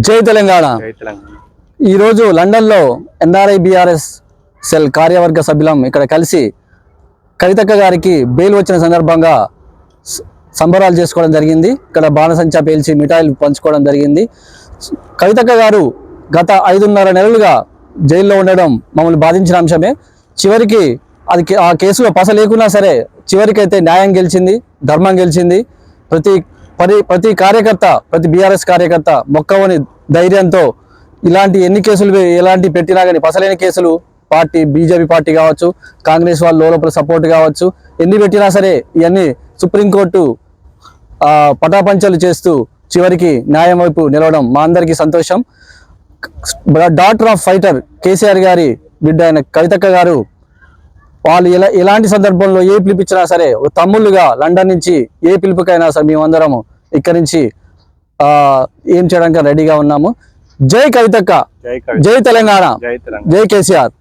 జై తెలంగాణ. ఈరోజు లండన్లో ఎన్ఆర్ఐ బీఆర్ఎస్ సెల్ కార్యవర్గ సభ్యులం ఇక్కడ కలిసి కవితక్క గారికి బెయిల్ వచ్చిన సందర్భంగా సంబరాలు చేసుకోవడం జరిగింది. ఇక్కడ బాణసంచా పేల్చి మిఠాయిలు పంచుకోవడం జరిగింది. కవితక్క గారు గత 5.5 నెలలుగా జైల్లో ఉండడం మమ్మల్ని బాధించిన అంశమే. చివరికి ఆ కేసులో పస లేకున్నా సరే చివరికైతే న్యాయం గెలిచింది, ధర్మం గెలిచింది. ప్రతి కార్యకర్త, ప్రతి బీఆర్ఎస్ కార్యకర్త మొక్కవని ధైర్యంతో ఇలాంటి ఎన్ని కేసులు ఎలాంటి పెట్టినా కానీ పసలేని కేసులు బీజేపీ పార్టీ కావచ్చు, కాంగ్రెస్ వాళ్ళు లోపల సపోర్ట్ కావచ్చు, ఎన్ని పెట్టినా సరే ఇవన్నీ సుప్రీంకోర్టు పటాపంచలు చేస్తూ చివరికి న్యాయం వైపు నిలవడం మా అందరికీ సంతోషం. డాటర్ ఆఫ్ ఫైటర్ కేసీఆర్ గారి బిడ్డ అయిన కవితక్క గారు వాళ్ళు ఎలాంటి సందర్భంలో ఏ పిలిపించినా సరే తమ్ముళ్ళుగా లండన్ నుంచి ఏ పిలుపుకైనా సరే మేమందరము ఇక్కడి నుంచి ఏం చేయడానికి రెడీగా ఉన్నాము. జై కవితక్క, జై తెలంగాణ, జై కేసీఆర్.